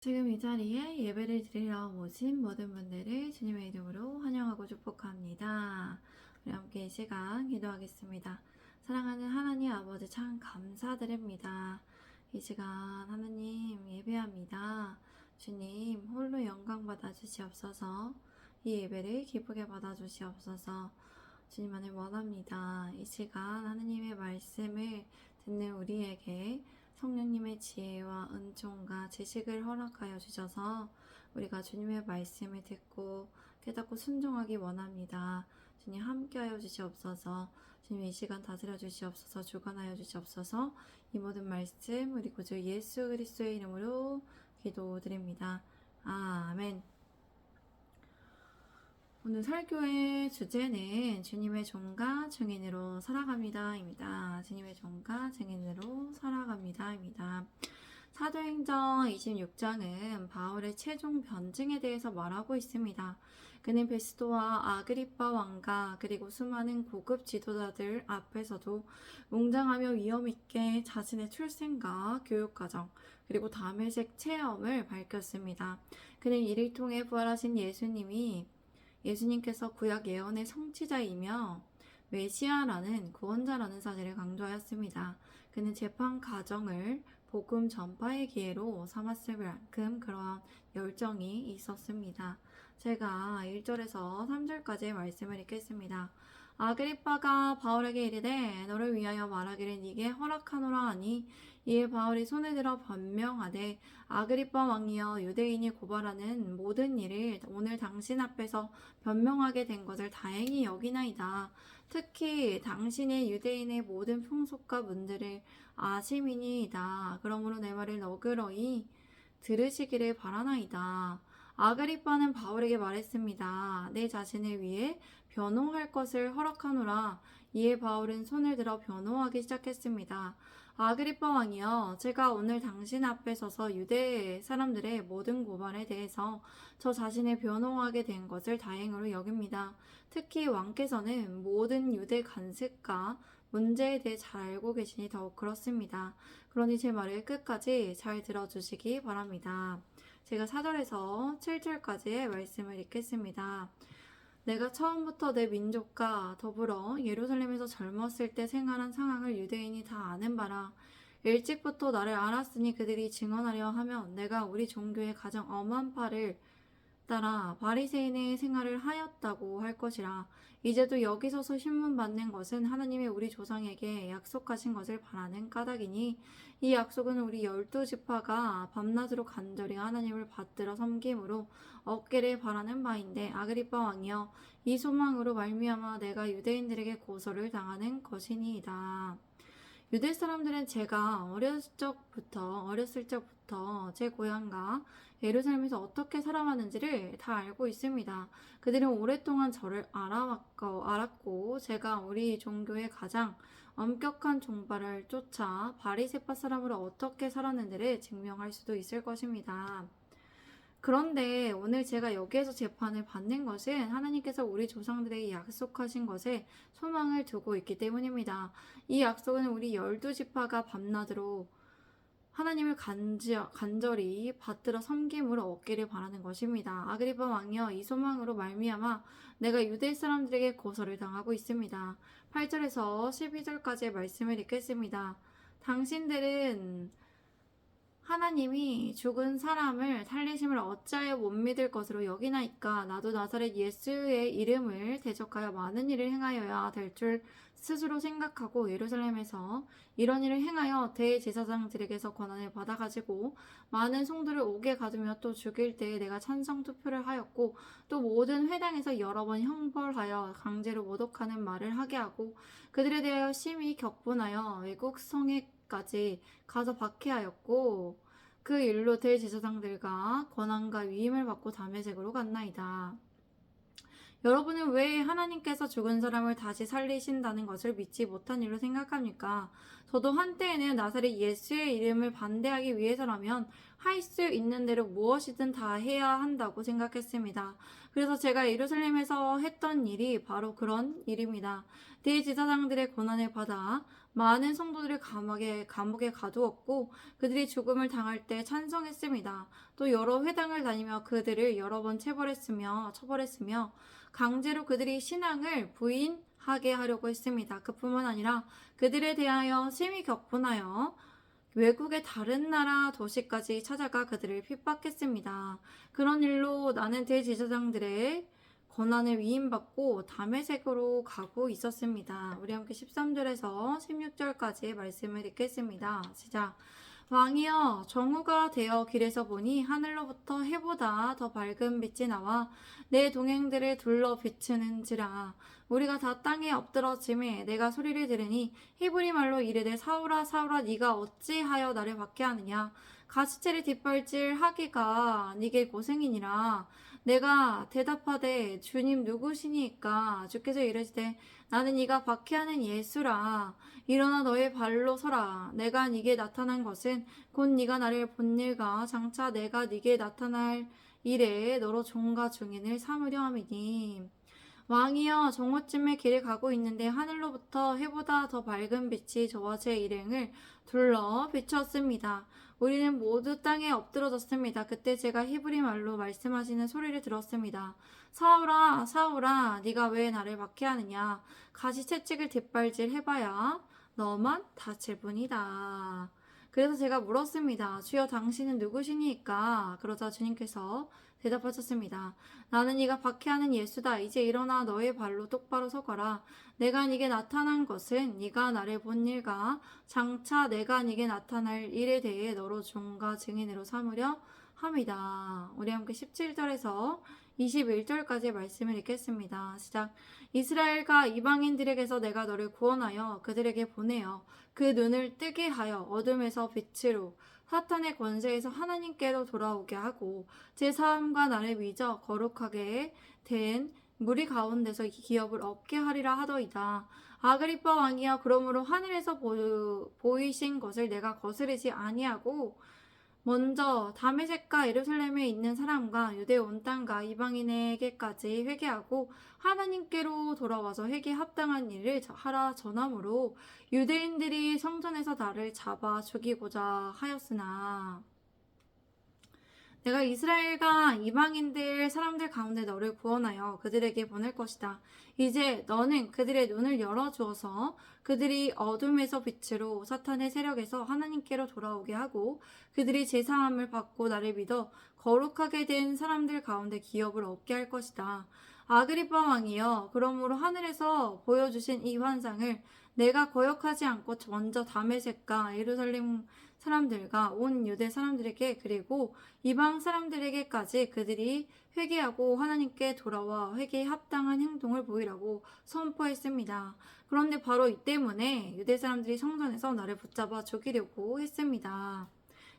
지금 이 자리에 예배를 드리러 오신 모든 분들을 주님의 이름으로 환영하고 축복합니다. 우리 함께 이 시간 기도하겠습니다. 사랑하는 하나님 아버지 참 감사드립니다. 이 시간 하나님 예배합니다. 주님 홀로 영광 받아 주시옵소서. 이 예배를 기쁘게 받아 주시옵소서. 주님만을 원합니다. 이 시간 하나님의 말씀을 듣는 우리에게 성령님의 지혜와 은총과 지식을 허락하여 주셔서 우리가 주님의 말씀을 듣고 깨닫고 순종하기 원합니다. 주님 함께하여 주시옵소서. 주님 이 시간 다스려 주시옵소서. 주관하여 주시옵소서. 이 모든 말씀 우리 구주 예수 그리스도의 이름으로 기도드립니다. 아멘. 오늘 설교의 주제는 주님의 종과 증인으로 살아갑니다 입니다. 주님의 종과 증인으로 살아갑니다 입니다. 사도행전 26장은 바울의 최종 변증에 대해서 말하고 있습니다. 그는 베스도와 아그리빠 왕과 그리고 수많은 고급 지도자들 앞에서도 웅장하며 위엄있게 자신의 출생과 교육과정 그리고 다메섹 체험을 밝혔습니다. 그는 이를 통해 부활하신 예수님께서 구약 예언의 성취자이며 메시아라는 구원자라는 사실을 강조하였습니다. 그는 재판 과정을 복음 전파의 기회로 삼았을 만큼 그러한 열정이 있었습니다. 제가 1절에서 3절까지의 말씀을 읽겠습니다. 아그리빠가 바울에게 이르되 너를 위하여 말하기를 네게 허락하노라 하니 이에 바울이 손을 들어 변명하되 아그리빠 왕이여 유대인이 고발하는 모든 일을 오늘 당신 앞에서 변명하게 된 것을 다행히 여기나이다. 특히 당신의 유대인의 모든 풍속과 문들을 아심이니이다. 그러므로 내 말을 너그러이 들으시기를 바라나이다. 아그리빠는 바울에게 말했습니다. 내 자신을 위해 변호할 것을 허락하노라. 이에 바울은 손을 들어 변호하기 시작했습니다. 아그리빠 왕이여, 제가 오늘 당신 앞에 서서 유대 사람들의 모든 고발에 대해서 저 자신을 변호하게 된 것을 다행으로 여깁니다. 특히 왕께서는 모든 유대 관습과 문제에 대해 잘 알고 계시니 더욱 그렇습니다. 그러니 제 말을 끝까지 잘 들어주시기 바랍니다. 제가 4절에서 7절까지의 말씀을 읽겠습니다. 내가 처음부터 내 민족과 더불어 예루살렘에서 젊었을 때 생활한 상황을 유대인이 다 아는 바라. 일찍부터 나를 알았으니 그들이 증언하려 하면 내가 우리 종교의 가장 엄한 파를 따라 바리새인의 생활을 하였다고 할 것이라. 이제도 여기 서서 신문 받는 것은 하나님의 우리 조상에게 약속하신 것을 바라는 까닭이니 이 약속은 우리 12지파가 밤낮으로 간절히 하나님을 받들어 섬김으로 얻기를 바라는 바인데 아그리빠 왕이여, 이 소망으로 말미암아 내가 유대인들에게 고소를 당하는 것이니이다. 유대 사람들은 제가 어렸을 적부터 제 고향과 예루살렘에서 어떻게 살아왔는지를 다 알고 있습니다. 그들은 오랫동안 저를 알았고 제가 우리 종교의 가장 엄격한 종발을 쫓아 바리새파 사람으로 어떻게 살았는지를 증명할 수도 있을 것입니다. 그런데 오늘 제가 여기에서 재판을 받는 것은 하나님께서 우리 조상들에게 약속하신 것에 소망을 두고 있기 때문입니다. 이 약속은 우리 12지파가 밤낮으로 하나님을 간절히 받들어 섬김으로 얻기를 바라는 것입니다. 아그리빠 왕이여, 이 소망으로 말미암아 내가 유대 사람들에게 고소를 당하고 있습니다. 8절에서 12절까지의 말씀을 읽겠습니다. 당신들은 하나님이 죽은 사람을 살리심을 어찌하여 못 믿을 것으로 여기나이까. 나도 나사렛 예수의 이름을 대적하여 많은 일을 행하여야 될 줄 스스로 생각하고 예루살렘에서 이런 일을 행하여 대제사장들에게서 권한을 받아가지고 많은 성도를 옥에 가두며 또 죽일 때에 내가 찬성 투표를 하였고 또 모든 회당에서 여러 번 형벌하여 강제로 모독하는 말을 하게 하고 그들에 대하여 심히 격분하여 외국 성에까지 가서 박해하였고 그 일로 대제사장들과 권한과 위임을 받고 다메섹으로 갔나이다. 여러분은 왜 하나님께서 죽은 사람을 다시 살리신다는 것을 믿지 못한 일로 생각합니까? 저도 한때에는 나사렛 예수의 이름을 반대하기 위해서라면 할 수 있는 대로 무엇이든 다 해야 한다고 생각했습니다. 그래서 제가 예루살렘에서 했던 일이 바로 그런 일입니다. 대제사장들의 고난을 받아 많은 성도들을 감옥에 가두었고 그들이 죽음을 당할 때 찬성했습니다. 또 여러 회당을 다니며 그들을 여러 번 처벌했으며 강제로 그들이 신앙을 부인하게 하려고 했습니다. 그뿐만 아니라 그들에 대하여 심히 격분하여 외국의 다른 나라 도시까지 찾아가 그들을 핍박했습니다. 그런 일로 나는 대제사장들의 고난을 위임받고 다메섹으로 가고 있었습니다. 우리 함께 13절에서 16절까지 말씀을 읽겠습니다. 시작. 왕이여, 정오가 되어 길에서 보니 하늘로부터 해보다 더 밝은 빛이 나와 내 동행들을 둘러 비추는지라. 우리가 다 땅에 엎드러짐에 내가 소리를 들으니 히브리 말로 이르되 사울아 사울아 네가 어찌하여 나를 박해하느냐. 가시체를 뒷발질하기가 네게 고생이니라. 내가 대답하되 주님 누구시니까? 주께서 이르시되 나는 네가 박해하는 예수라. 일어나 너의 발로 서라. 내가 네게 나타난 것은 곧 네가 나를 본 일과 장차 내가 네게 나타날 일에 너로 종과 증인을 삼으려 함이니. 왕이여, 정오쯤에 길을 가고 있는데 하늘로부터 해보다 더 밝은 빛이 저와 제 일행을 둘러 비추었습니다. 우리는 모두 땅에 엎드러졌습니다. 그때 제가 히브리 말로 말씀하시는 소리를 들었습니다. 사울아, 사울아, 네가 왜 나를 박해하느냐? 가시채찍을 뒷발질 해봐야 너만 다칠 뿐이다. 그래서 제가 물었습니다. 주여, 당신은 누구시니까? 그러자 주님께서 대답하셨습니다. 나는 네가 박해하는 예수다. 이제 일어나 너의 발로 똑바로 서거라. 내가 네게 나타난 것은 네가 나를 본 일과 장차 내가 네게 나타날 일에 대해 너로 종과 증인으로 삼으려 함이다. 우리 함께 17절에서 21절까지 말씀을 읽겠습니다. 시작. 이스라엘과 이방인들에게서 내가 너를 구원하여 그들에게 보내어 그 눈을 뜨게 하여 어둠에서 빛으로 사탄의 권세에서 하나님께로 돌아오게 하고 제 사함과 나를 믿어 거룩하게 된 무리 가운데서 기업을 얻게 하리라 하더이다. 아그리빠 왕이여, 그러므로 하늘에서 보이신 것을 내가 거스르지 아니하고 먼저 다메섹과 예루살렘에 있는 사람과 유대 온 땅과 이방인에게까지 회개하고 하나님께로 돌아와서 회개에 합당한 일을 하라 전함으로 유대인들이 성전에서 나를 잡아 죽이고자 하였으나 내가 이스라엘과 이방인들 사람들 가운데 너를 구원하여 그들에게 보낼 것이다. 이제 너는 그들의 눈을 열어주어서 그들이 어둠에서 빛으로 사탄의 세력에서 하나님께로 돌아오게 하고 그들이 제사함을 받고 나를 믿어 거룩하게 된 사람들 가운데 기업을 얻게 할 것이다. 아그리빠 왕이여, 그러므로 하늘에서 보여주신 이 환상을 내가 거역하지 않고 먼저 다메섹과 예루살렘 사람들과 온 유대 사람들에게 그리고 이방 사람들에게까지 그들이 회개하고 하나님께 돌아와 회개에 합당한 행동을 보이라고 선포했습니다. 그런데 바로 이 때문에 유대 사람들이 성전에서 나를 붙잡아 죽이려고 했습니다.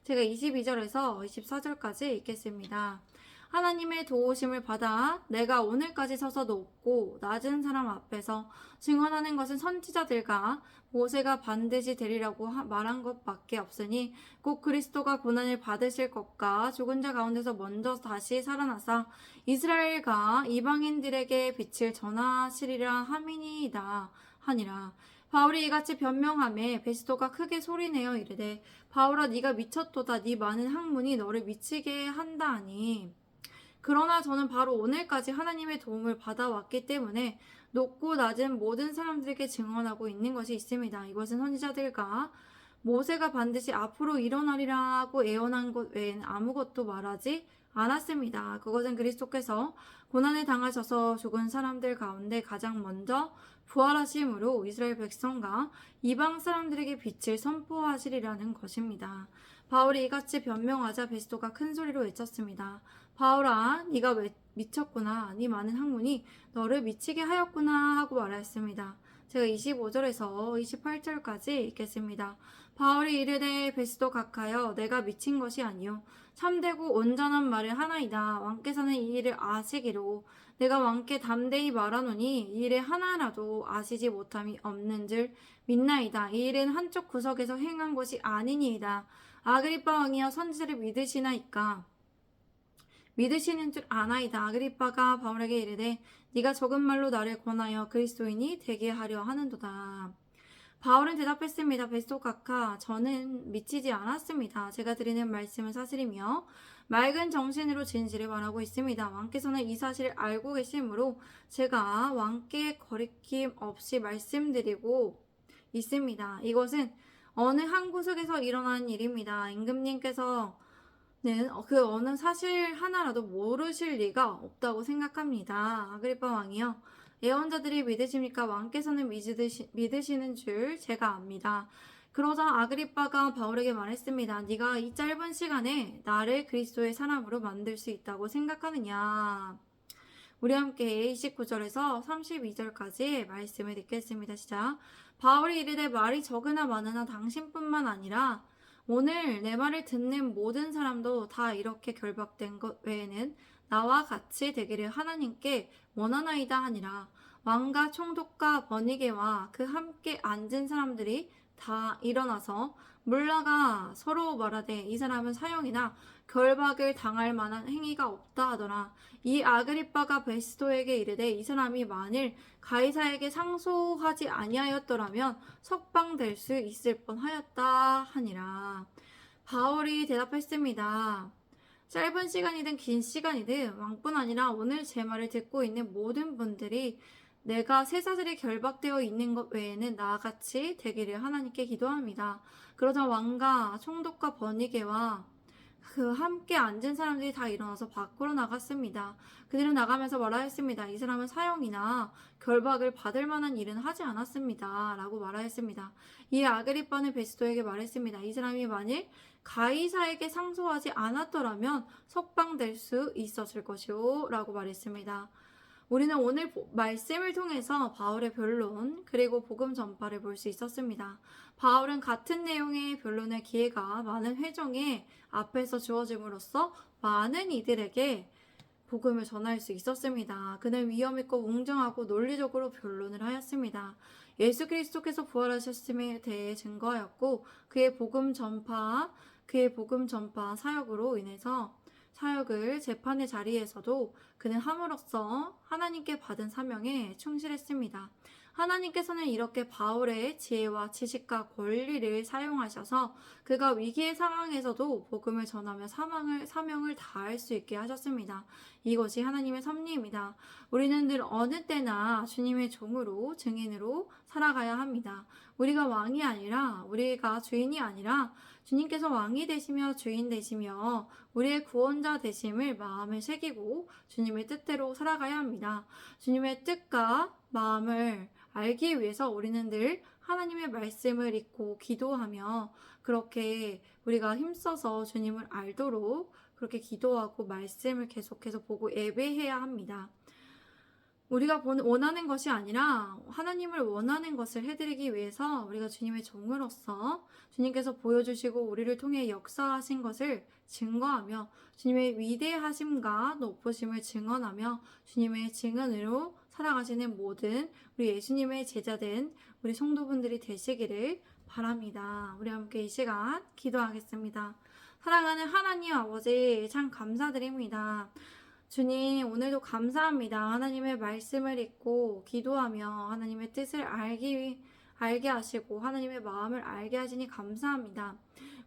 제가 22절에서 24절까지 읽겠습니다. 하나님의 도우심을 받아 내가 오늘까지 서서 높고 낮은 사람 앞에서 증언하는 것은 선지자들과 모세가 반드시 되리라고 말한 것밖에 없으니 곧 그리스도가 고난을 받으실 것과 죽은 자 가운데서 먼저 다시 살아나사 이스라엘과 이방인들에게 빛을 전하시리라 함이니이다 하니라. 바울이 이같이 변명하매 베스도가 크게 소리내어 이르되 바울아, 네가 미쳤도다. 네 많은 학문이 너를 미치게 한다 하니. 그러나 저는 바로 오늘까지 하나님의 도움을 받아왔기 때문에 높고 낮은 모든 사람들에게 증언하고 있는 것이 있습니다. 이것은 선지자들과 모세가 반드시 앞으로 일어나리라고 예언한 것 외엔 아무것도 말하지 않았습니다. 그것은 그리스도께서 고난을 당하셔서 죽은 사람들 가운데 가장 먼저 부활하심으로 이스라엘 백성과 이방 사람들에게 빛을 선포하시리라는 것입니다. 바울이 이같이 변명하자 베스도가 큰 소리로 외쳤습니다. 바울아, 네가 왜 미쳤구나. 네 많은 학문이 너를 미치게 하였구나 하고 말하였습니다. 제가 25절에서 28절까지 읽겠습니다. 바울이 이르되 베스도 각하여 내가 미친 것이 아니요 참되고 온전한 말을 하나이다. 왕께서는 이 일을 아시기로 내가 왕께 담대히 말하노니 이 일에 하나라도 아시지 못함이 없는 줄 믿나이다. 이 일은 한쪽 구석에서 행한 것이 아니니이다. 아그리빠 왕이여 선지자를 믿으시나이까? 믿으시는 줄 아나이다. 아그리빠가 바울에게 이르되 네가 적은 말로 나를 권하여 그리스도인이 되게 하려 하는도다. 바울은 대답했습니다. 베스토 카카, 저는 미치지 않았습니다. 제가 드리는 말씀은 사실이며 맑은 정신으로 진실을 말하고 있습니다. 왕께서는 이 사실을 알고 계시므로 제가 왕께 거리낌 없이 말씀드리고 있습니다. 이것은 어느 한 구석에서 일어난 일입니다. 임금님께서는 그 어느 사실 하나라도 모르실 리가 없다고 생각합니다. 아그리빠 왕이요, 예언자들이 믿으십니까? 왕께서는 믿으시는 줄 제가 압니다. 그러자 아그리빠가 바울에게 말했습니다. 네가 이 짧은 시간에 나를 그리스도의 사람으로 만들 수 있다고 생각하느냐? 우리 함께 29절에서 32절까지 말씀을 읽겠습니다. 시작. 바울이 이르되 말이 적으나 많으나 당신뿐만 아니라 오늘 내 말을 듣는 모든 사람도 다 이렇게 결박된 것 외에는 나와 같이 되기를 하나님께 원하나이다 하니라. 왕과 총독과 버니게와 그 함께 앉은 사람들이 다 일어나서 물러가 서로 말하되 이 사람은 사형이나 결박을 당할 만한 행위가 없다 하더라. 이 아그리빠가 베스토에게 이르되 이 사람이 만일 가이사에게 상소하지 아니하였더라면 석방될 수 있을 뻔하였다 하니라. 바울이 대답했습니다. 짧은 시간이든 긴 시간이든 왕뿐 아니라 오늘 제 말을 듣고 있는 모든 분들이 내가 세사슬에 결박되어 있는 것 외에는 나같이 되기를 하나님께 기도합니다. 그러자 왕과 총독과 버니게와 그 함께 앉은 사람들이 다 일어나서 밖으로 나갔습니다. 그들은 나가면서 말하였습니다. 이 사람은 사형이나 결박을 받을 만한 일은 하지 않았습니다. 라고 말하였습니다. 이에 아그리빠는 베스토에게 말했습니다. 이 사람이 만일 가이사에게 상소하지 않았더라면 석방될 수 있었을 것이오 라고 말했습니다. 우리는 오늘 말씀을 통해서 바울의 변론 그리고 복음 전파를 볼 수 있었습니다. 바울은 같은 내용의 변론의 기회가 많은 회중의 앞에서 주어짐으로써 많은 이들에게 복음을 전할 수 있었습니다. 그는 위엄있고 웅장하고 논리적으로 변론을 하였습니다. 예수 그리스도께서 부활하셨음에 대해 증거하였고 그의 복음 전파 사역으로 인해서 사역을 재판의 자리에서도 그는 함으로써 하나님께 받은 사명에 충실했습니다. 하나님께서는 이렇게 바울의 지혜와 지식과 권리를 사용하셔서 그가 위기의 상황에서도 복음을 전하며 사명을 다할 수 있게 하셨습니다. 이것이 하나님의 섭리입니다. 우리는 늘 어느 때나 주님의 종으로 증인으로 살아가야 합니다. 우리가 왕이 아니라 우리가 주인이 아니라 주님께서 왕이 되시며 주인 되시며 우리의 구원자 되심을 마음에 새기고 주님의 뜻대로 살아가야 합니다. 주님의 뜻과 마음을 알기 위해서 우리는 늘 하나님의 말씀을 읽고 기도하며 그렇게 우리가 힘써서 주님을 알도록 그렇게 기도하고 말씀을 계속해서 보고 예배해야 합니다. 우리가 원하는 것이 아니라 하나님을 원하는 것을 해드리기 위해서 우리가 주님의 종으로서 주님께서 보여주시고 우리를 통해 역사하신 것을 증거하며 주님의 위대하심과 높으심을 증언하며 주님의 증언으로 살아가시는 모든 우리 예수님의 제자된 우리 성도분들이 되시기를 바랍니다. 우리 함께 이 시간 기도하겠습니다. 사랑하는 하나님 아버지, 참 감사드립니다. 주님, 오늘도 감사합니다. 하나님의 말씀을 읽고 기도하며 하나님의 뜻을 알게 하시고 하나님의 마음을 알게 하시니 감사합니다.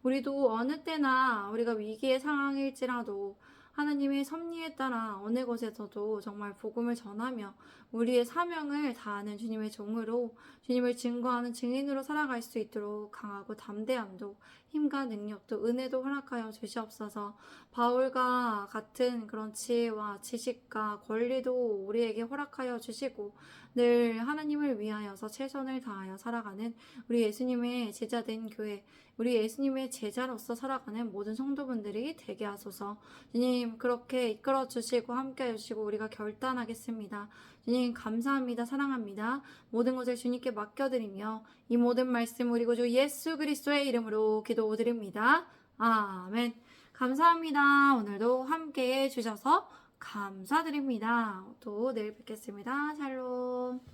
우리도 어느 때나 우리가 위기의 상황일지라도 하나님의 섭리에 따라 어느 곳에서도 정말 복음을 전하며 우리의 사명을 다하는 주님의 종으로 주님을 증거하는 증인으로 살아갈 수 있도록 강하고 담대함도 힘과 능력도 은혜도 허락하여 주시옵소서. 바울과 같은 그런 지혜와 지식과 권리도 우리에게 허락하여 주시고 늘 하나님을 위하여서 최선을 다하여 살아가는 우리 예수님의 제자된 교회, 우리 예수님의 제자로서 살아가는 모든 성도분들이 되게 하소서. 주님, 그렇게 이끌어 주시고 함께 해주시고 우리가 결단하겠습니다. 주님, 감사합니다. 사랑합니다. 모든 것을 주님께 맡겨드리며 이 모든 말씀 우리 구주 예수 그리스도의 이름으로 기도드립니다. 아멘. 감사합니다. 오늘도 함께 해주셔서 감사드립니다. 또 내일 뵙겠습니다. 샬롬.